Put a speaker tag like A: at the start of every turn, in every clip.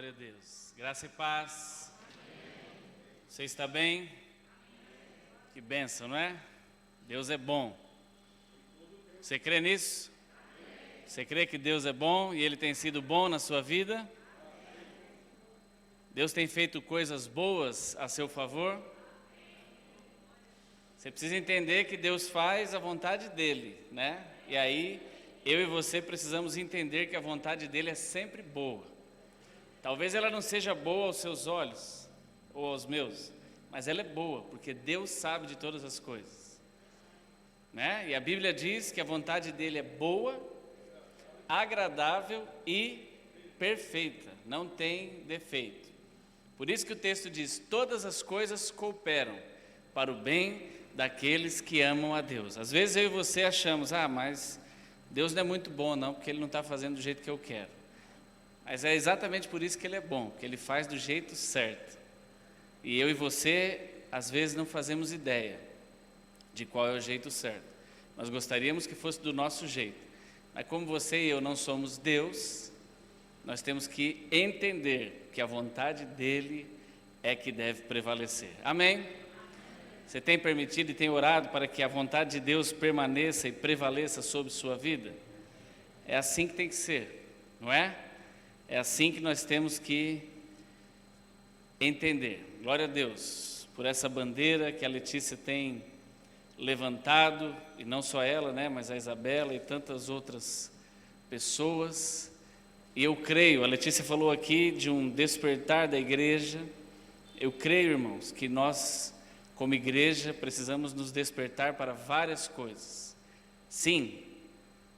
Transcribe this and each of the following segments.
A: Glória a Deus. Graça e paz. Você está bem? Que bênção, não é? Deus é bom. Você crê nisso? Você crê que Deus é bom e Ele tem sido bom na sua vida? Deus tem feito coisas boas a seu favor? Você precisa entender que Deus faz a vontade dEle, né? E aí, eu e você precisamos entender que a vontade dEle é sempre boa. Talvez ela não seja boa aos seus olhos, ou aos meus, mas ela é boa, porque Deus sabe de todas as coisas, né? E a Bíblia diz que a vontade dEle é boa, agradável e perfeita, não tem defeito. Por isso que o texto diz: todas as coisas cooperam para o bem daqueles que amam a Deus. Às vezes eu e você achamos: mas Deus não é muito bom não, porque Ele não está fazendo do jeito que eu quero. Mas é exatamente por isso que Ele é bom, porque Ele faz do jeito certo. E eu e você, às vezes, não fazemos ideia de qual é o jeito certo. Nós gostaríamos que fosse do nosso jeito. Mas como você e eu não somos Deus, nós temos que entender que a vontade dEle é que deve prevalecer. Amém? Você tem permitido e tem orado para que a vontade de Deus permaneça e prevaleça sobre sua vida? É assim que tem que ser, não é? É assim que nós temos que entender. Glória a Deus por essa bandeira que a Letícia tem levantado, e não só ela, né, mas a Isabela e tantas outras pessoas. E eu creio, a Letícia falou aqui de um despertar da igreja. Eu creio, irmãos, que nós, como igreja, precisamos nos despertar para várias coisas. Sim,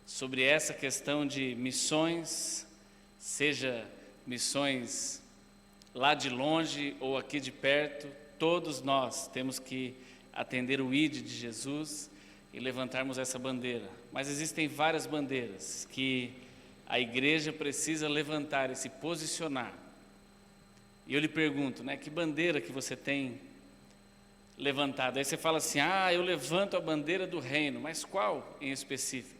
A: sobre essa questão de missões, seja missões lá de longe ou aqui de perto, todos nós temos que atender o ID de Jesus e levantarmos essa bandeira. Mas existem várias bandeiras que a igreja precisa levantar e se posicionar. E eu lhe pergunto, né, que bandeira que você tem levantado? Aí você fala assim: eu levanto a bandeira do reino, mas qual em específico?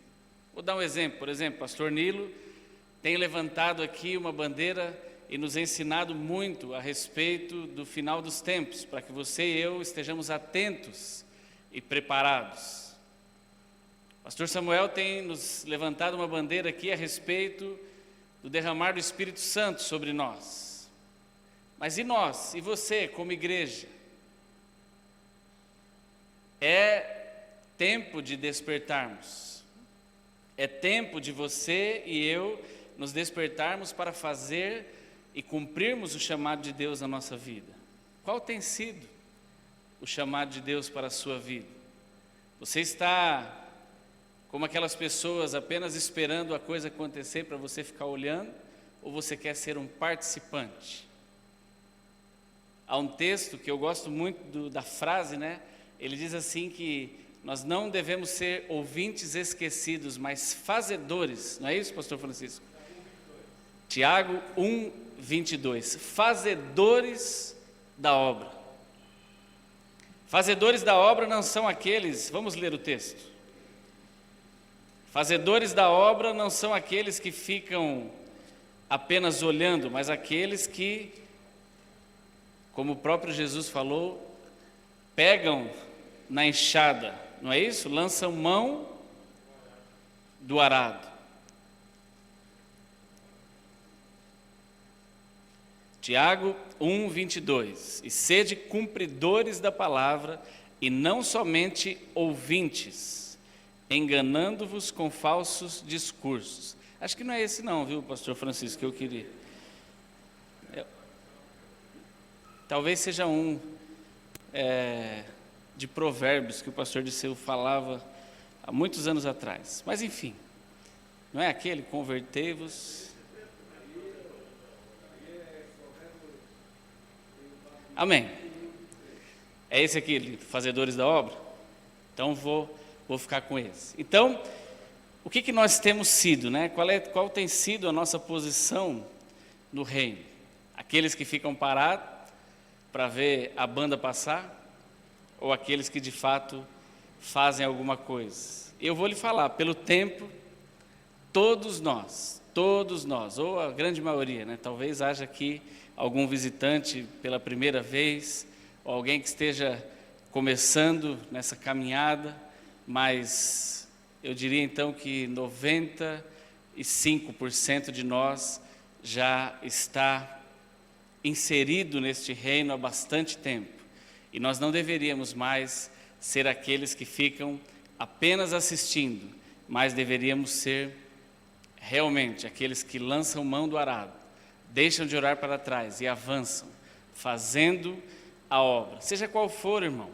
A: Vou dar um exemplo. Por exemplo, pastor Nilo tem levantado aqui uma bandeira e nos ensinado muito a respeito do final dos tempos, para que você e eu estejamos atentos e preparados. Pastor Samuel tem nos levantado uma bandeira aqui a respeito do derramar do Espírito Santo sobre nós. Mas e nós, e você como igreja? É tempo de despertarmos. É tempo de você e eu nos despertarmos para fazer e cumprirmos o chamado de Deus na nossa vida. Qual tem sido o chamado de Deus para a sua vida? Você está como aquelas pessoas apenas esperando a coisa acontecer para você ficar olhando, ou você quer ser um participante? Há um texto que eu gosto muito da frase, né? Ele diz assim que nós não devemos ser ouvintes esquecidos, mas fazedores. Não é isso, pastor Francisco? Tiago 1:22. Fazedores da obra. Fazedores da obra não são aqueles... Vamos ler o texto. Fazedores da obra não são aqueles que ficam apenas olhando, mas aqueles que, como o próprio Jesus falou, pegam na enxada, não é isso? Lançam mão do arado. Tiago 1:22. E sede cumpridores da palavra, e não somente ouvintes, enganando-vos com falsos discursos. Acho que não é esse não, viu, pastor Francisco, que eu queria. Talvez seja um de Provérbios que o pastor Disseu falava há muitos anos atrás. Mas enfim, não é aquele: convertei-vos. Amém. É esse aqui, fazedores da obra? Então vou ficar com esse. Então, o que nós temos sido, né? Qual tem sido a nossa posição no reino? Aqueles que ficam parados para ver a banda passar, ou aqueles que de fato fazem alguma coisa? Eu vou lhe falar, pelo tempo, todos nós todos nós, ou a grande maioria, né? Talvez haja aqui algum visitante pela primeira vez, ou alguém que esteja começando nessa caminhada, mas eu diria então que 95% de nós já está inserido neste reino há bastante tempo. E nós não deveríamos mais ser aqueles que ficam apenas assistindo, mas deveríamos ser realmente aqueles que lançam mão do arado, deixam de olhar para trás e avançam, fazendo a obra. Seja qual for, irmão,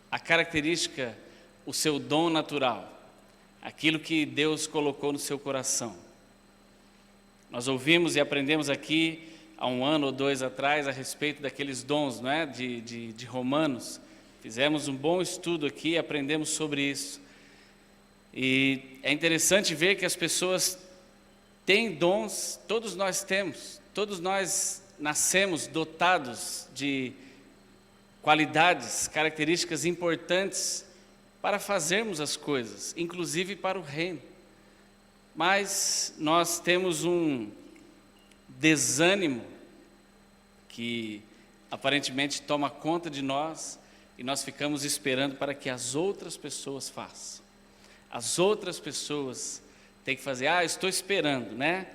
A: a característica, o seu dom natural, aquilo que Deus colocou no seu coração. Nós ouvimos e aprendemos aqui há 1 ano ou 2 atrás a respeito daqueles dons, não é? de Romanos. Fizemos um bom estudo aqui e aprendemos sobre isso. E é interessante ver que as pessoas têm dons, todos nós temos, todos nós nascemos dotados de qualidades, características importantes para fazermos as coisas, inclusive para o reino. Mas nós temos um desânimo que aparentemente toma conta de nós e nós ficamos esperando para que as outras pessoas façam. As outras pessoas têm que fazer, estou esperando, né?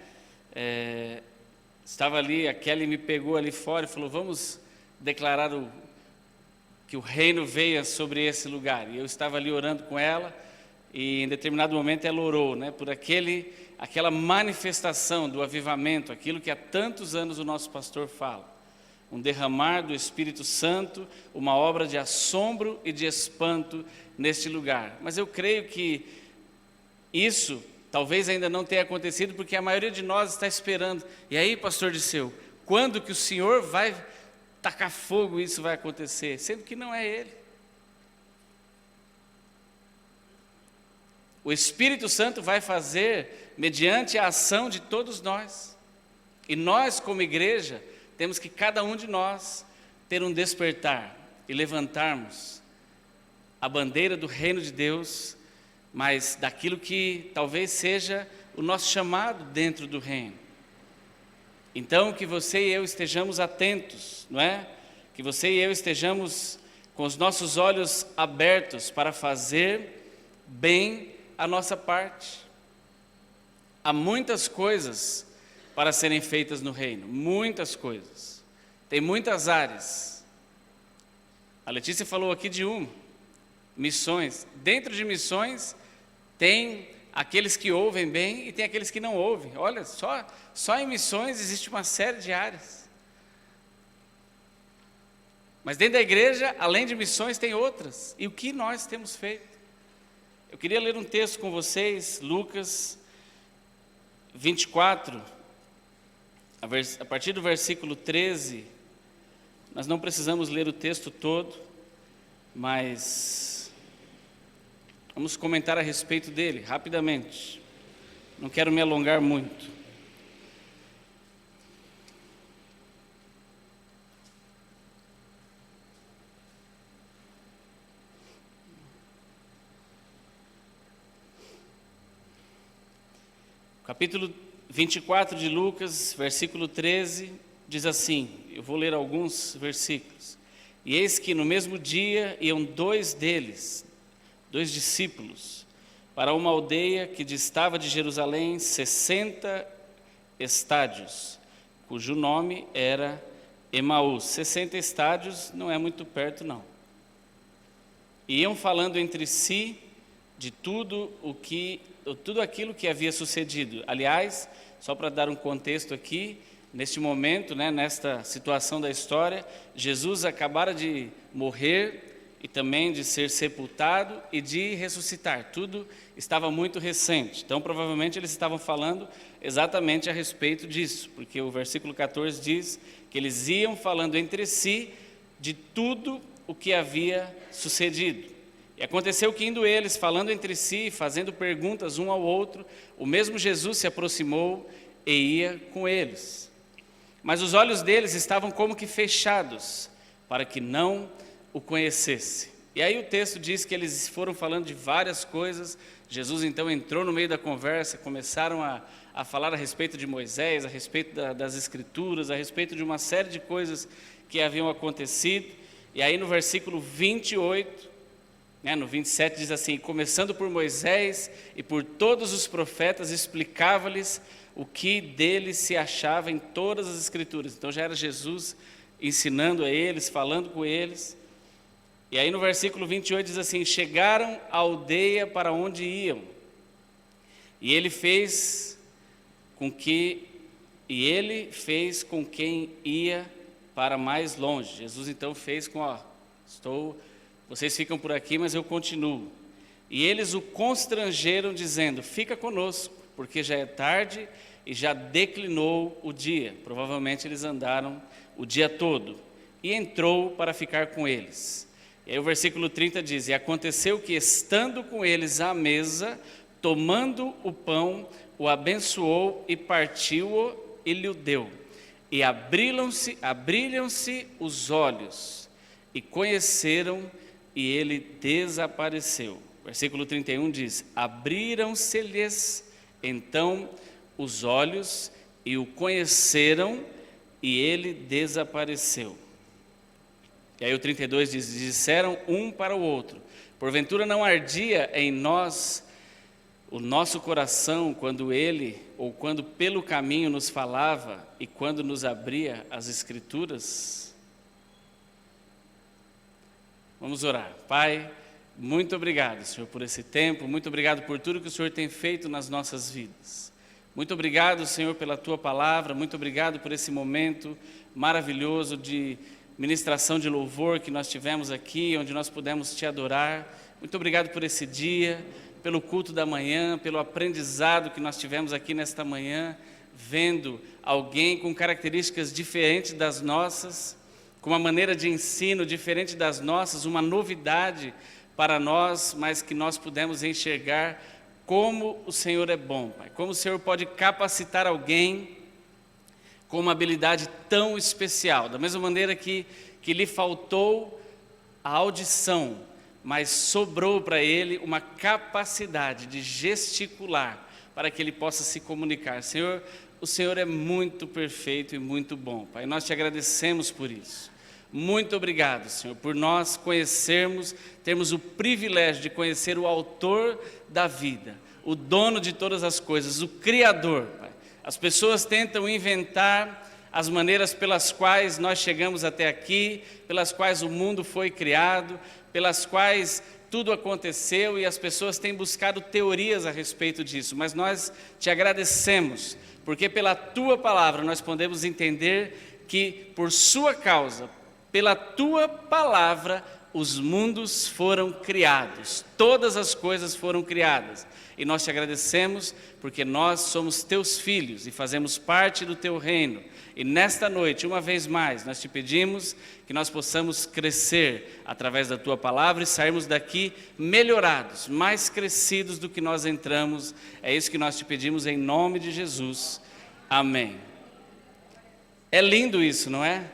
A: Estava ali, a Kelly me pegou ali fora e falou, vamos declarar que o reino veio sobre esse lugar. E eu estava ali orando com ela e em determinado momento ela orou, né? Por aquela manifestação do avivamento, aquilo que há tantos anos o nosso pastor fala. Um derramar do Espírito Santo, uma obra de assombro e de espanto neste lugar. Mas eu creio que isso talvez ainda não tenha acontecido, porque a maioria de nós está esperando. E aí, pastor Disseu, quando que o Senhor vai tacar fogo e isso vai acontecer? Sendo que não é Ele. O Espírito Santo vai fazer mediante a ação de todos nós. E nós, como igreja, temos que cada um de nós ter um despertar e levantarmos a bandeira do reino de Deus, mas daquilo que talvez seja o nosso chamado dentro do reino. Então, que você e eu estejamos atentos, não é? Que você e eu estejamos com os nossos olhos abertos para fazer bem a nossa parte. Há muitas coisas para serem feitas no reino, muitas coisas. Tem muitas áreas. A Letícia falou aqui de missões. Dentro de missões tem aqueles que ouvem bem e tem aqueles que não ouvem. Olha, só em missões existe uma série de áreas. Mas dentro da igreja, além de missões, tem outras. E o que nós temos feito? Eu queria ler um texto com vocês, Lucas 24, a partir do versículo 13. Nós não precisamos ler o texto todo, mas vamos comentar a respeito dele, rapidamente. Não quero me alongar muito. Capítulo 24 de Lucas, versículo 13, diz assim, eu vou ler alguns versículos. E eis que no mesmo dia iam dois discípulos, para uma aldeia que distava de Jerusalém 60 estádios, cujo nome era Emaús. 60 estádios não é muito perto, não. E iam falando entre si de tudo aquilo que havia sucedido. Aliás, só para dar um contexto aqui, neste momento, né, nesta situação da história, Jesus acabara de morrer e também de ser sepultado e de ressuscitar. Tudo estava muito recente. Então, provavelmente, eles estavam falando exatamente a respeito disso, porque o versículo 14 diz que eles iam falando entre si de tudo o que havia sucedido. E aconteceu que, indo eles, falando entre si, fazendo perguntas um ao outro, o mesmo Jesus se aproximou e ia com eles. Mas os olhos deles estavam como que fechados, para que não o conhecesse. E aí o texto diz que eles foram falando de várias coisas. Jesus então entrou no meio da conversa, começaram a falar a respeito de Moisés, a respeito das Escrituras, a respeito de uma série de coisas que haviam acontecido. E aí no versículo 28, no 27 diz assim: começando por Moisés e por todos os profetas, explicava-lhes o que dele se achava em todas as Escrituras. Então já era Jesus ensinando a eles, falando com eles. E aí no versículo 28 diz assim: chegaram à aldeia para onde iam, e ele fez com quem ia para mais longe. Jesus então fez com, vocês ficam por aqui, mas eu continuo. E eles o constrangeram dizendo: fica conosco, porque já é tarde e já declinou o dia. Provavelmente eles andaram o dia todo. E entrou para ficar com eles. E aí o versículo 30 diz: e aconteceu que, estando com eles à mesa, tomando o pão, o abençoou e partiu-o e lhe deu. E abriram-se os olhos e conheceram, e ele desapareceu. Versículo 31 diz: abriram-se-lhes então os olhos e o conheceram, e ele desapareceu. E aí o 32 diz: disseram um para o outro: porventura não ardia em nós o nosso coração quando ele, ou quando pelo caminho nos falava e quando nos abria as Escrituras? Vamos orar. Pai, muito obrigado, Senhor, por esse tempo, muito obrigado por tudo que o Senhor tem feito nas nossas vidas. Muito obrigado, Senhor, pela Tua palavra, muito obrigado por esse momento maravilhoso de ministração de louvor que nós tivemos aqui, onde nós pudemos Te adorar. Muito obrigado por esse dia, pelo culto da manhã, pelo aprendizado que nós tivemos aqui nesta manhã, vendo alguém com características diferentes das nossas, com uma maneira de ensino diferente das nossas, uma novidade para nós, mas que nós pudemos enxergar como o Senhor é bom, Pai. Como o Senhor pode capacitar alguém com uma habilidade tão especial, da mesma maneira que lhe faltou a audição, mas sobrou para ele uma capacidade de gesticular, para que ele possa se comunicar. Senhor, o Senhor é muito perfeito e muito bom, Pai. Nós Te agradecemos por isso. Muito obrigado, Senhor, por nós conhecermos, termos o privilégio de conhecer o autor da vida, o dono de todas as coisas, o Criador, Pai. As pessoas tentam inventar as maneiras pelas quais nós chegamos até aqui, pelas quais o mundo foi criado, pelas quais tudo aconteceu, e as pessoas têm buscado teorias a respeito disso, mas nós Te agradecemos, porque pela Tua palavra nós podemos entender que por Sua causa, pela Tua palavra, os mundos foram criados, todas as coisas foram criadas. E nós Te agradecemos porque nós somos Teus filhos e fazemos parte do Teu reino. E nesta noite, uma vez mais, nós Te pedimos que nós possamos crescer através da Tua palavra e sairmos daqui melhorados, mais crescidos do que nós entramos. É isso que nós Te pedimos em nome de Jesus. Amém. É lindo isso, não é?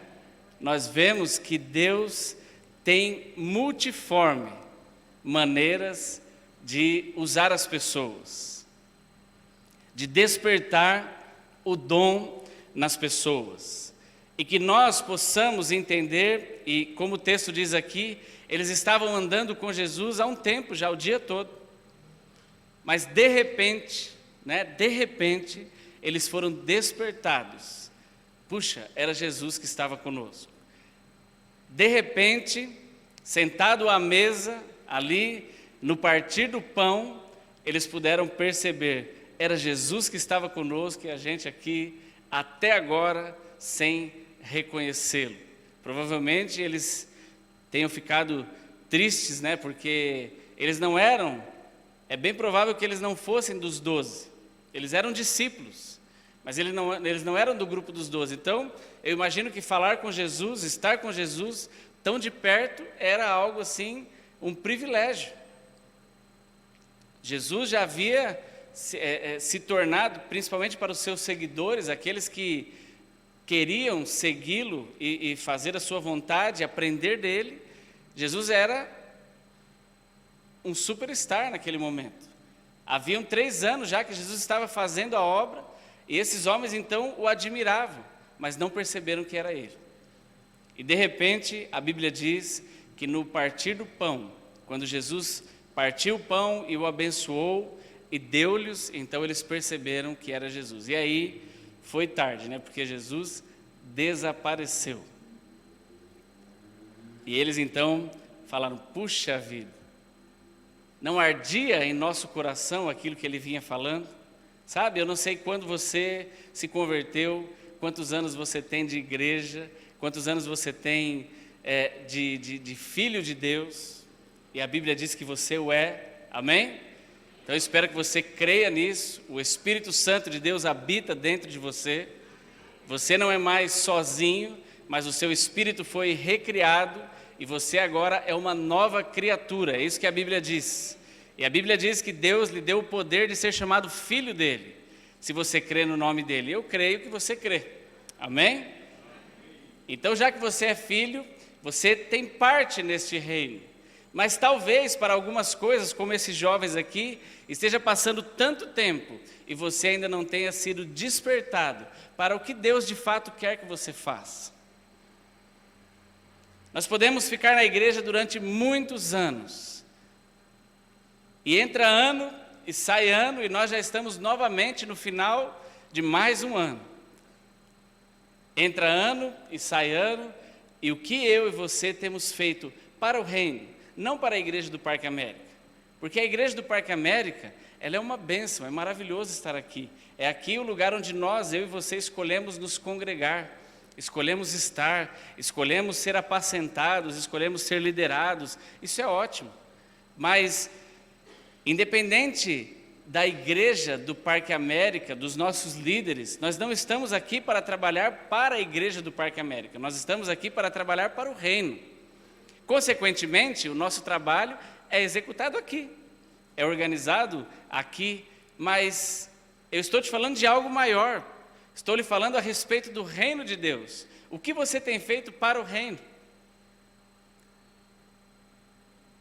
A: Nós vemos que Deus tem multiforme maneiras de usar as pessoas, de despertar o dom nas pessoas, e que nós possamos entender, e como o texto diz aqui, eles estavam andando com Jesus há um tempo, já o dia todo, mas de repente, eles foram despertados. Puxa, era Jesus que estava conosco. De repente, sentado à mesa, ali, no partir do pão, eles puderam perceber, era Jesus que estava conosco, e a gente aqui, até agora, sem reconhecê-lo. Provavelmente eles tenham ficado tristes, porque eles não eram, é bem provável que eles não fossem dos 12, eles eram discípulos, mas eles não eram do grupo dos 12. Então, eu imagino que falar com Jesus, estar com Jesus tão de perto, era algo assim, um privilégio. Jesus já havia se tornado, principalmente para os seus seguidores, aqueles que queriam segui-lo e fazer a sua vontade, aprender dele, Jesus era um superstar naquele momento. Haviam 3 anos já que Jesus estava fazendo a obra, e esses homens então o admiravam, mas não perceberam que era ele. E de repente a Bíblia diz que no partir do pão, quando Jesus partiu o pão e o abençoou e deu-lhes, então eles perceberam que era Jesus. E aí foi tarde, né? Porque Jesus desapareceu. E eles então falaram: puxa vida, não ardia em nosso coração aquilo que ele vinha falando? Sabe, eu não sei quando você se converteu, quantos anos você tem de igreja, quantos anos você tem de filho de Deus, e a Bíblia diz que você o é, amém? Então eu espero que você creia nisso. O Espírito Santo de Deus habita dentro de você, você não é mais sozinho, mas o seu espírito foi recriado, e você agora é uma nova criatura, é isso que a Bíblia diz. E a Bíblia diz que Deus lhe deu o poder de ser chamado filho dele, se você crê no nome dele. Eu creio que você crê, amém? Então, já que você é filho, você tem parte neste reino. Mas talvez para algumas coisas, como esses jovens aqui, esteja passando tanto tempo e você ainda não tenha sido despertado para o que Deus de fato quer que você faça. Nós podemos ficar na igreja durante muitos anos, e entra ano e sai ano, e nós já estamos novamente no final de mais um ano. Entra ano e sai ano, e o que eu e você temos feito para o reino, não para a igreja do Parque América, porque a igreja do Parque América, ela é uma bênção, é maravilhoso estar aqui. É aqui o lugar onde nós, eu e você, escolhemos nos congregar, escolhemos estar, escolhemos ser apacentados, escolhemos ser liderados. Isso é ótimo, mas independente da igreja do Parque América, dos nossos líderes, nós não estamos aqui para trabalhar para a igreja do Parque América, nós estamos aqui para trabalhar para o reino. Consequentemente, o nosso trabalho é executado aqui, é organizado aqui, mas eu estou te falando de algo maior, estou lhe falando a respeito do reino de Deus. O que você tem feito para o reino?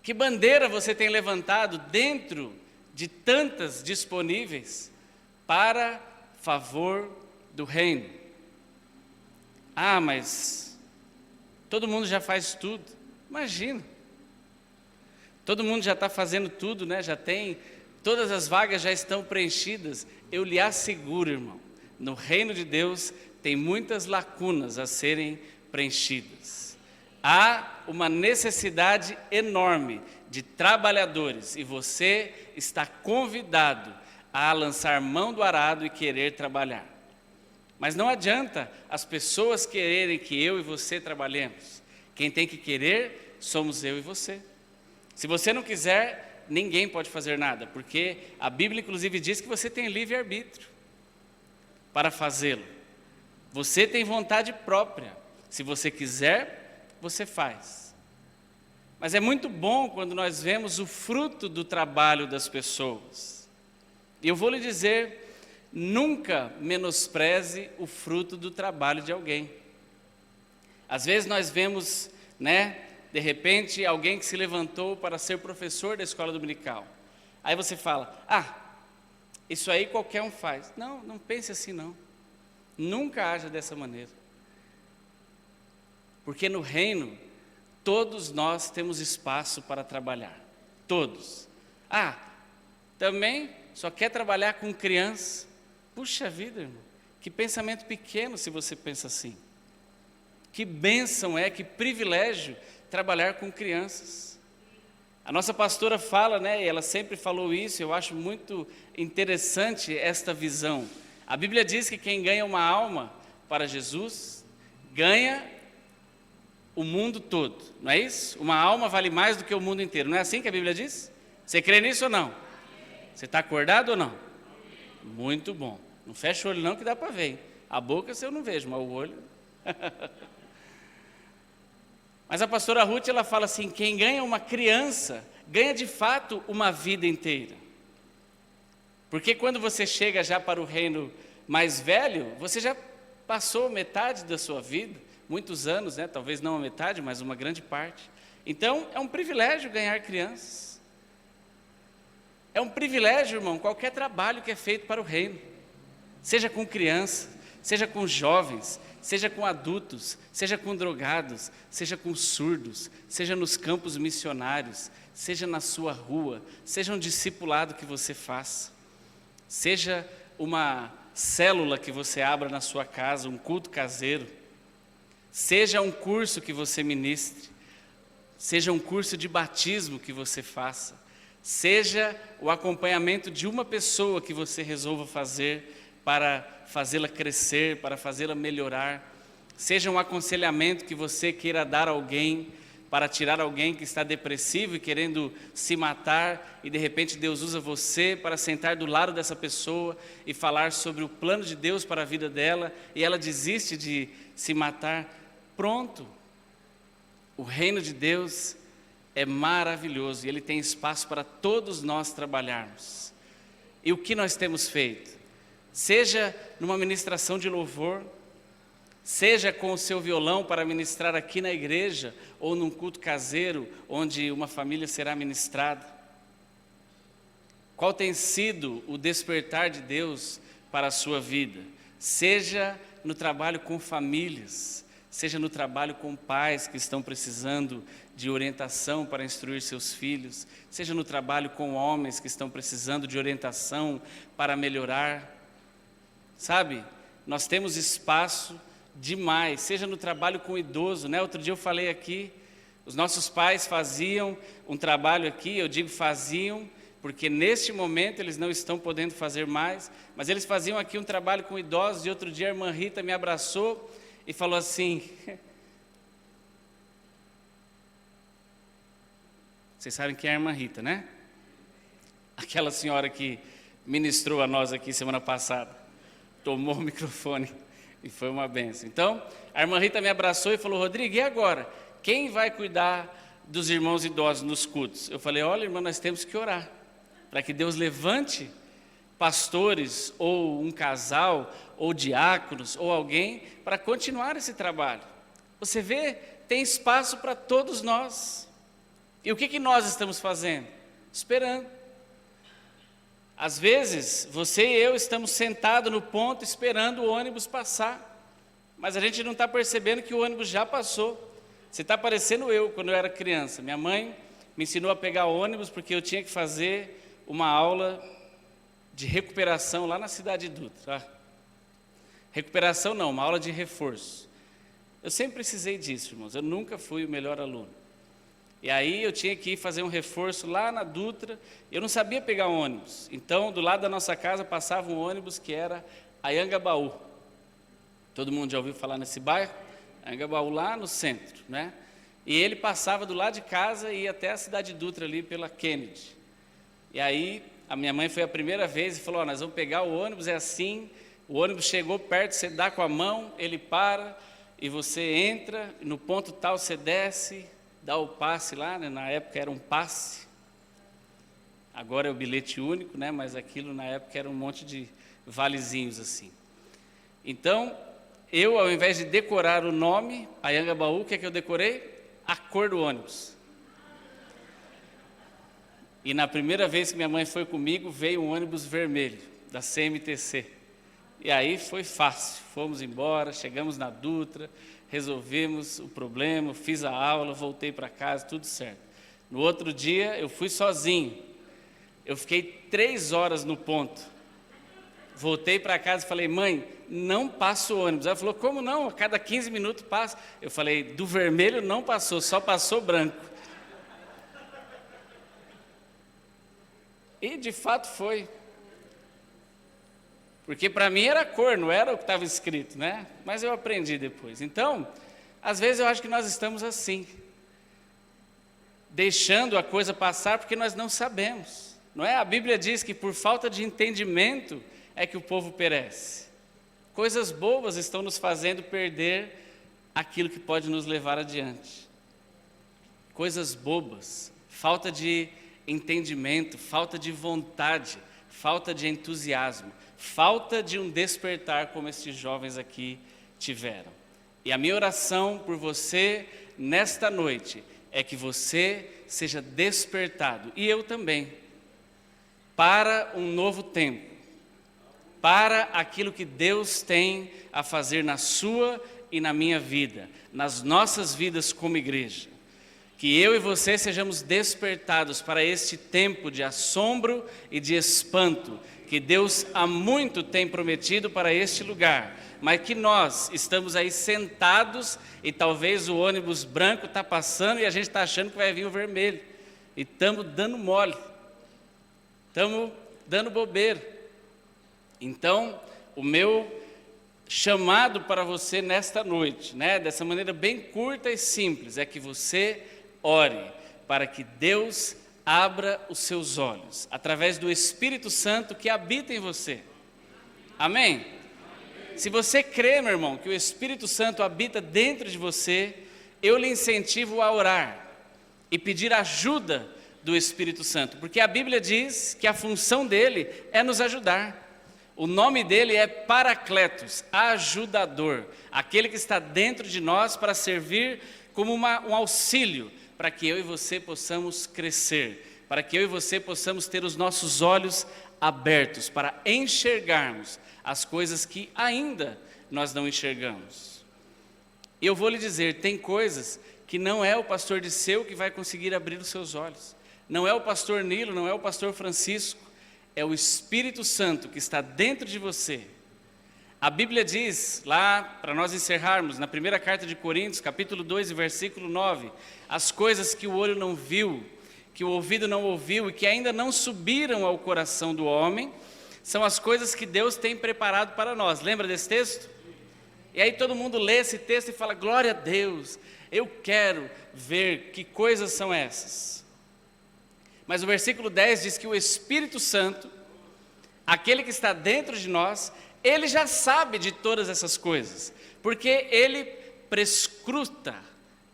A: Que bandeira você tem levantado dentro de tantas disponíveis para favor do reino? Ah, mas todo mundo já faz tudo. Imagina, todo mundo já está fazendo tudo, né? Já tem, todas as vagas já estão preenchidas. Eu lhe asseguro, irmão, no reino de Deus tem muitas lacunas a serem preenchidas. Há uma necessidade enorme de trabalhadores, e você está convidado a lançar mão do arado e querer trabalhar. Mas não adianta as pessoas quererem que eu e você trabalhemos. Quem tem que querer somos eu e você. Se você não quiser, ninguém pode fazer nada, porque a Bíblia inclusive diz que você tem livre-arbítrio para fazê-lo. Você tem vontade própria. Se você quiser, você faz. Mas é muito bom quando nós vemos o fruto do trabalho das pessoas. E eu vou lhe dizer, nunca menospreze o fruto do trabalho de alguém. Às vezes nós vemos, de repente, alguém que se levantou para ser professor da escola dominical. Aí você fala: isso aí qualquer um faz. Não, não pense assim não. Nunca haja dessa maneira. Porque no reino, todos nós temos espaço para trabalhar. Todos. Também só quer trabalhar com criança. Puxa vida, irmão. Que pensamento pequeno se você pensa assim. Que bênção que privilégio trabalhar com crianças. A nossa pastora fala, e ela sempre falou isso, eu acho muito interessante esta visão. A Bíblia diz que quem ganha uma alma para Jesus, ganha o mundo todo, não é isso? Uma alma vale mais do que o mundo inteiro, não é assim que a Bíblia diz? Você crê nisso ou não? Você está acordado ou não? Muito bom. Não fecha o olho não, que dá para ver, hein? A boca eu não vejo, mas o olho... Mas a pastora Ruth, ela fala assim, quem ganha uma criança, ganha de fato uma vida inteira. Porque quando você chega já para o reino mais velho, você já passou metade da sua vida, muitos anos, talvez não a metade, mas uma grande parte. Então, é um privilégio ganhar crianças. É um privilégio, irmão, qualquer trabalho que é feito para o reino. Seja com criança, seja com jovens, seja com adultos, seja com drogados, seja com surdos, seja nos campos missionários, seja na sua rua, seja um discipulado que você faça, seja uma célula que você abra na sua casa, um culto caseiro, seja um curso que você ministre, seja um curso de batismo que você faça, seja o acompanhamento de uma pessoa que você resolva fazer para fazê-la crescer, para fazê-la melhorar, seja um aconselhamento que você queira dar a alguém, para tirar alguém que está depressivo e querendo se matar, e de repente Deus usa você para sentar do lado dessa pessoa e falar sobre o plano de Deus para a vida dela, e ela desiste de se matar. Pronto, o reino de Deus é maravilhoso e ele tem espaço para todos nós trabalharmos. E o que nós temos feito? Seja numa ministração de louvor, seja com o seu violão para ministrar aqui na igreja, ou num culto caseiro, onde uma família será ministrada. Qual tem sido o despertar de Deus para a sua vida? Seja no trabalho com famílias, seja no trabalho com pais que estão precisando de orientação para instruir seus filhos, seja no trabalho com homens que estão precisando de orientação para melhorar. Sabe, nós temos espaço demais, seja no trabalho com idoso, né? Outro dia eu falei aqui, os nossos pais faziam um trabalho aqui, eu digo faziam, porque neste momento eles não estão podendo fazer mais, mas eles faziam aqui um trabalho com idosos, e outro dia a irmã Rita me abraçou e falou assim, vocês sabem quem é a irmã Rita, né? Aquela senhora que ministrou a nós aqui semana passada, tomou o microfone e foi uma bênção. Então, a irmã Rita me abraçou e falou, Rodrigo, e agora? Quem vai cuidar dos irmãos idosos nos cultos? Eu falei, olha, irmã, nós temos que orar, para que Deus levante pastores, ou um casal, ou diáconos, ou alguém, para continuar esse trabalho. Você vê, tem espaço para todos nós. E o que nós estamos fazendo? Esperando. Às vezes, você e eu estamos sentados no ponto esperando o ônibus passar, mas a gente não está percebendo que o ônibus já passou. Você está parecendo eu, quando eu era criança. Minha mãe me ensinou a pegar ônibus porque eu tinha que fazer uma aula de recuperação lá na Cidade Dutra. Recuperação não, uma aula de reforço. Eu sempre precisei disso, irmãos, eu nunca fui o melhor aluno. E aí eu tinha que ir fazer um reforço lá na Dutra, eu não sabia pegar ônibus. Então, do lado da nossa casa passava um ônibus que era Anhangabaú. Todo mundo já ouviu falar nesse bairro? Anhangabaú lá no centro, né? E ele passava do lado de casa e ia até a Cidade Dutra ali pela Kennedy. E aí a minha mãe foi a primeira vez e falou, nós vamos pegar o ônibus, é assim, o ônibus chegou perto, você dá com a mão, ele para, e você entra, no ponto tal você desce, dá o passe lá, né? Na época era um passe, agora é o bilhete único, né? Mas aquilo na época era um monte de valezinhos assim. Então, eu ao invés de decorar o nome, Anhangabaú, o que é que eu decorei? A cor do ônibus. E na primeira vez que minha mãe foi comigo, veio um ônibus vermelho, da CMTC. E aí foi fácil, fomos embora, chegamos na Dutra, resolvemos o problema, fiz a aula, voltei para casa, tudo certo. No outro dia, eu fui sozinho. Eu fiquei 3 horas no ponto. Voltei para casa e falei, mãe, não passa o ônibus. Ela falou, como não? A cada 15 minutos passa. Eu falei, do vermelho não passou, só passou branco. E de fato foi. Porque para mim era cor, não era o que estava escrito, né? Mas eu aprendi depois. Então, às vezes eu acho que nós estamos assim, deixando a coisa passar porque nós não sabemos. Não é? A Bíblia diz que por falta de entendimento é que o povo perece. Coisas bobas estão nos fazendo perder aquilo que pode nos levar adiante. Coisas bobas, falta de entendimento, falta de vontade, falta de entusiasmo, falta de um despertar como estes jovens aqui tiveram. E a minha oração por você nesta noite é que você seja despertado, e eu também, para um novo tempo, para aquilo que Deus tem a fazer na sua e na minha vida, nas nossas vidas como igreja. Que eu e você sejamos despertados para este tempo de assombro e de espanto, que Deus há muito tem prometido para este lugar, mas que nós estamos aí sentados e talvez o ônibus branco está passando e a gente está achando que vai vir o vermelho, e estamos dando mole, estamos dando bobeira. Então, o meu chamado para você nesta noite, dessa maneira bem curta e simples, é que você ore para que Deus abra os seus olhos, através do Espírito Santo que habita em você. Amém? Se você crê, meu irmão, que o Espírito Santo habita dentro de você, eu lhe incentivo a orar e pedir ajuda do Espírito Santo, porque a Bíblia diz que a função dele é nos ajudar. O nome dele é Paracletos, ajudador, aquele que está dentro de nós para servir como um auxílio, para que eu e você possamos crescer, para que eu e você possamos ter os nossos olhos abertos, para enxergarmos as coisas que ainda nós não enxergamos. E eu vou lhe dizer, tem coisas que não é o pastor Disseu que vai conseguir abrir os seus olhos, não é o pastor Nilo, não é o pastor Francisco, é o Espírito Santo que está dentro de você. A Bíblia diz, lá, para nós encerrarmos, na primeira carta de Coríntios, capítulo 2, versículo 9, as coisas que o olho não viu, que o ouvido não ouviu e que ainda não subiram ao coração do homem, são as coisas que Deus tem preparado para nós. Lembra desse texto? E aí todo mundo lê esse texto e fala, glória a Deus, eu quero ver que coisas são essas. Mas o versículo 10 diz que o Espírito Santo, aquele que está dentro de nós, ele já sabe de todas essas coisas, porque ele prescruta,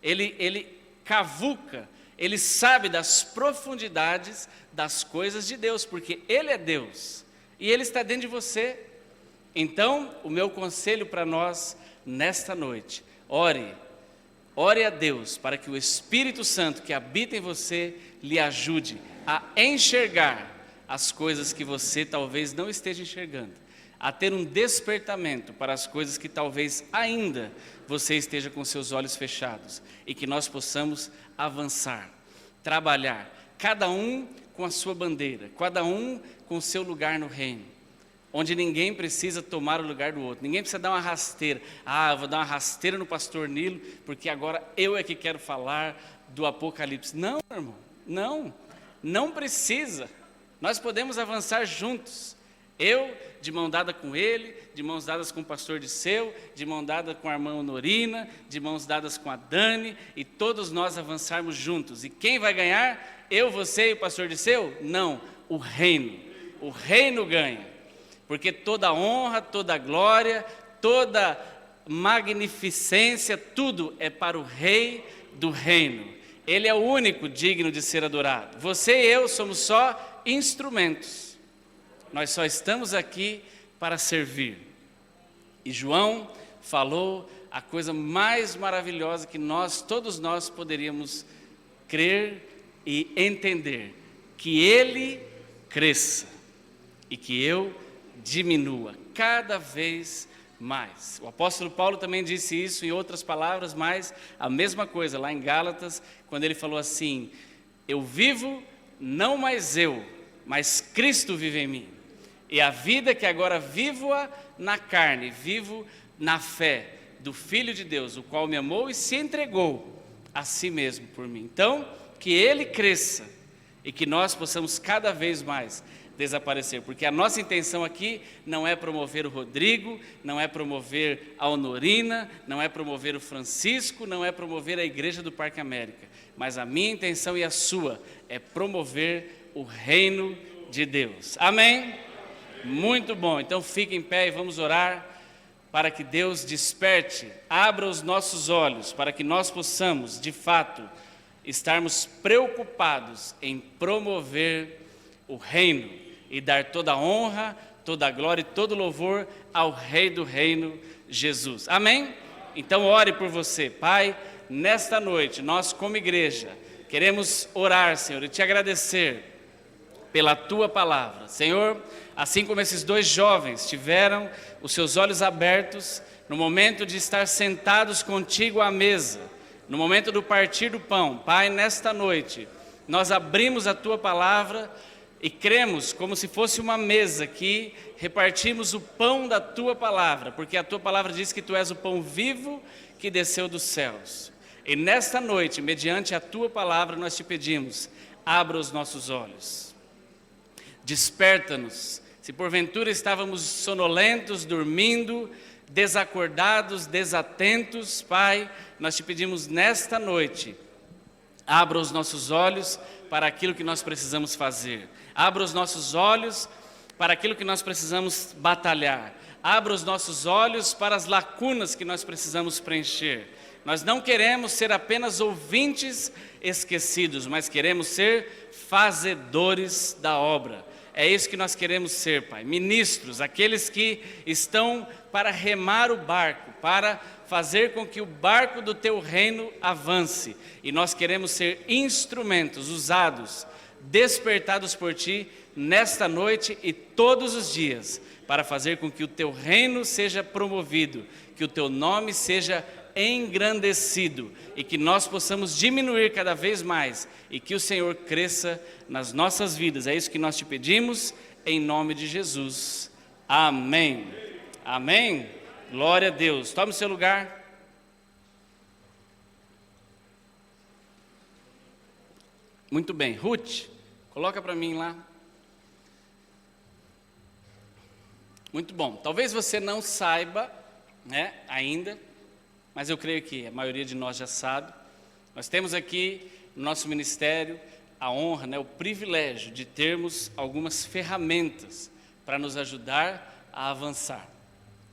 A: ele cavuca, ele sabe das profundidades das coisas de Deus, porque ele é Deus, e ele está dentro de você. Então, o meu conselho para nós, nesta noite, ore a Deus, para que o Espírito Santo que habita em você, lhe ajude a enxergar as coisas que você talvez não esteja enxergando, a ter um despertamento para as coisas que talvez ainda você esteja com seus olhos fechados, e que nós possamos avançar, trabalhar, cada um com a sua bandeira, cada um com o seu lugar no reino, onde ninguém precisa tomar o lugar do outro, ninguém precisa dar uma rasteira, eu vou dar uma rasteira no pastor Nilo, porque agora eu é que quero falar do Apocalipse. Não, meu irmão, não precisa, nós podemos avançar juntos, eu de mão dada com ele, de mãos dadas com o pastor Disseu, de mão dada com a irmã Honorina, de mãos dadas com a Dani, e todos nós avançarmos juntos. E quem vai ganhar? Eu, você e o pastor Disseu? Não, o reino ganha, porque toda honra, toda glória, toda magnificência, tudo é para o Rei do reino. Ele é o único digno de ser adorado. Você e eu somos só instrumentos. Nós só estamos aqui para servir. E João falou a coisa mais maravilhosa que todos nós poderíamos crer e entender, que ele cresça e que eu diminua cada vez mais. O apóstolo Paulo também disse isso em outras palavras, mas a mesma coisa lá em Gálatas, quando ele falou assim, eu vivo não mais eu, mas Cristo vive em mim. E a vida que agora vivo-a na carne, vivo na fé do Filho de Deus, o qual me amou e se entregou a si mesmo por mim. Então, que ele cresça e que nós possamos cada vez mais desaparecer, porque a nossa intenção aqui não é promover o Rodrigo, não é promover a Honorina, não é promover o Francisco, não é promover a Igreja do Parque América, mas a minha intenção e a sua é promover o reino de Deus. Amém? Muito bom, então fique em pé e vamos orar para que Deus desperte, abra os nossos olhos, para que nós possamos, de fato, estarmos preocupados em promover o reino e dar toda a honra, toda a glória e todo o louvor ao Rei do reino, Jesus. Amém? Então ore por você. Pai, nesta noite, nós como igreja, queremos orar, Senhor, e te agradecer pela tua palavra. Senhor, assim como esses 2 jovens tiveram os seus olhos abertos no momento de estar sentados contigo à mesa, no momento do partir do pão, Pai, nesta noite, nós abrimos a tua palavra e cremos como se fosse uma mesa que repartimos o pão da tua palavra, porque a tua palavra diz que tu és o pão vivo que desceu dos céus. E nesta noite, mediante a tua palavra, nós te pedimos, abra os nossos olhos, desperta-nos. Se porventura estávamos sonolentos, dormindo, desacordados, desatentos, Pai, nós te pedimos nesta noite, abra os nossos olhos para aquilo que nós precisamos fazer. Abra os nossos olhos para aquilo que nós precisamos batalhar. Abra os nossos olhos para as lacunas que nós precisamos preencher. Nós não queremos ser apenas ouvintes esquecidos, mas queremos ser fazedores da obra. É isso que nós queremos ser, Pai. Ministros, aqueles que estão para remar o barco, para fazer com que o barco do teu reino avance. E nós queremos ser instrumentos usados, despertados por ti nesta noite e todos os dias, para fazer com que o teu reino seja promovido, que o teu nome seja engrandecido e que nós possamos diminuir cada vez mais e que o Senhor cresça nas nossas vidas. É isso que nós te pedimos, em nome de Jesus. Amém. Amém. Glória a Deus. Tome o seu lugar. Muito bem. Ruth, coloca para mim lá. Muito bom. Talvez você não saiba, né, ainda, mas eu creio que a maioria de nós já sabe. Nós temos aqui no nosso ministério a honra, né, o privilégio de termos algumas ferramentas para nos ajudar a avançar.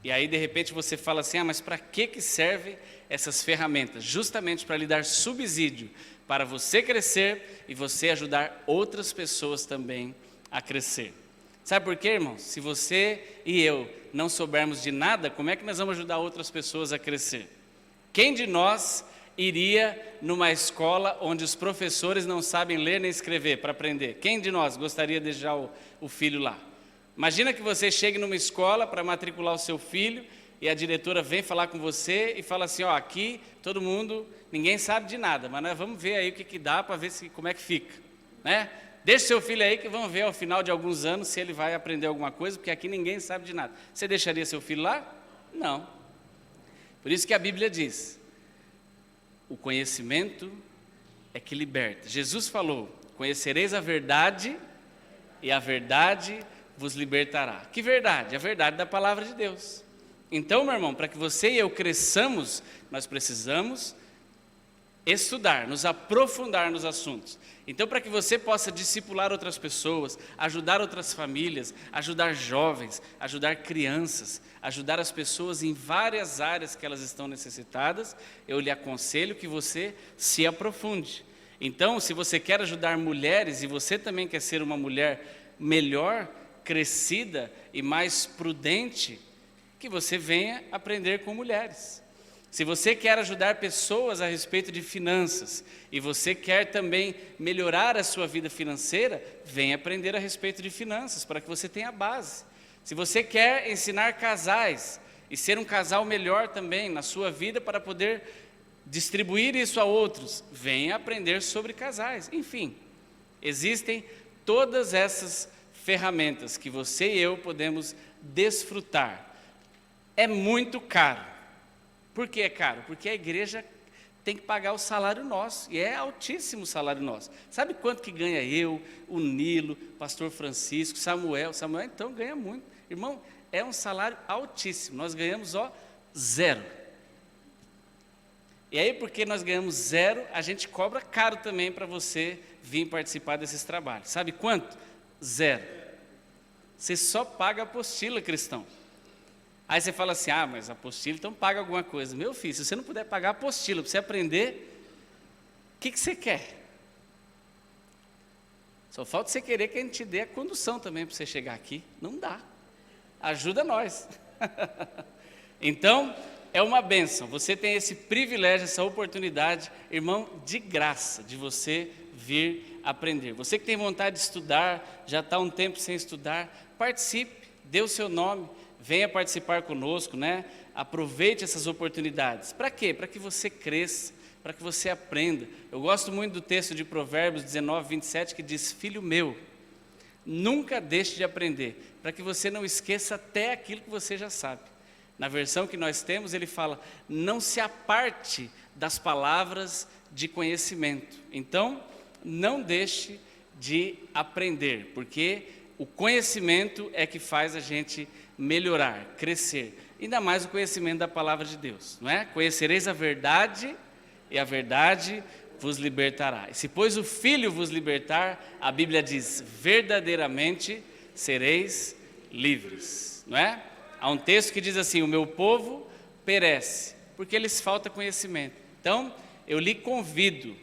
A: E aí, de repente, você fala assim, mas para que servem essas ferramentas? Justamente para lhe dar subsídio, para você crescer e você ajudar outras pessoas também a crescer. Sabe por quê, irmãos? Se você e eu não soubermos de nada, como é que nós vamos ajudar outras pessoas a crescer? Quem de nós iria numa escola onde os professores não sabem ler nem escrever para aprender? Quem de nós gostaria de deixar o filho lá? Imagina que você chegue numa escola para matricular o seu filho e a diretora vem falar com você e fala assim, aqui todo mundo, ninguém sabe de nada, mas nós vamos ver aí o que dá para ver como é que fica, né? Deixe seu filho aí que vamos ver ao final de alguns anos se ele vai aprender alguma coisa, porque aqui ninguém sabe de nada. Você deixaria seu filho lá? Não. Por isso que a Bíblia diz, o conhecimento é que liberta. Jesus falou, conhecereis a verdade e a verdade vos libertará. Que verdade? A verdade da palavra de Deus. Então, meu irmão, para que você e eu cresçamos, nós precisamos estudar, nos aprofundar nos assuntos. Então, para que você possa discipular outras pessoas, ajudar outras famílias, ajudar jovens, ajudar crianças, ajudar as pessoas em várias áreas que elas estão necessitadas, eu lhe aconselho que você se aprofunde. Então, se você quer ajudar mulheres e você também quer ser uma mulher melhor, crescida e mais prudente, que você venha aprender com mulheres. Se você quer ajudar pessoas a respeito de finanças e você quer também melhorar a sua vida financeira, venha aprender a respeito de finanças para que você tenha a base. Se você quer ensinar casais e ser um casal melhor também na sua vida para poder distribuir isso a outros, venha aprender sobre casais. Enfim, existem todas essas ferramentas que você e eu podemos desfrutar. É muito caro. Por que é caro? Porque a igreja tem que pagar o salário nosso, e é altíssimo o salário nosso. Sabe quanto que ganha eu, o Nilo, pastor Francisco, Samuel então ganha muito. Irmão, é um salário altíssimo, nós ganhamos, zero. E aí, porque nós ganhamos zero, a gente cobra caro também para você vir participar desses trabalhos. Sabe quanto? Zero. Você só paga a apostila, cristão. Aí você fala assim, mas a apostila, então paga alguma coisa. Meu filho, se você não puder pagar a apostila para você aprender, o que você quer? Só falta você querer que a gente te dê a condução também para você chegar aqui. Não dá. Ajuda nós. Então, é uma bênção. Você tem esse privilégio, essa oportunidade, irmão, de graça, de você vir aprender. Você que tem vontade de estudar, já está um tempo sem estudar, participe, dê o seu nome, venha participar conosco, né? Aproveite essas oportunidades. Para quê? Para que você cresça, para que você aprenda. Eu gosto muito do texto de Provérbios 19, 27, que diz: filho meu, nunca deixe de aprender, para que você não esqueça até aquilo que você já sabe. Na versão que nós temos, ele fala: não se aparte das palavras de conhecimento. Então, não deixe de aprender, porque o conhecimento é que faz a gente melhorar, crescer. Ainda mais o conhecimento da palavra de Deus, não é? Conhecereis a verdade e a verdade vos libertará. E se pois o Filho vos libertar, a Bíblia diz: verdadeiramente sereis livres, não é? Há um texto que diz assim: o meu povo perece, porque lhes falta conhecimento. Então, eu lhe convido,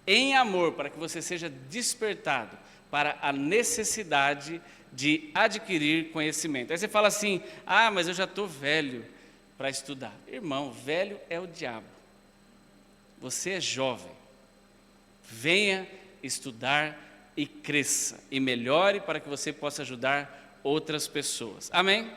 A: em amor, para que você seja despertado para a necessidade de adquirir conhecimento. Aí você fala assim: ah, mas eu já estou velho para estudar. Irmão, velho é o diabo. Você é jovem. Venha estudar e cresça, e melhore para que você possa ajudar outras pessoas. Amém?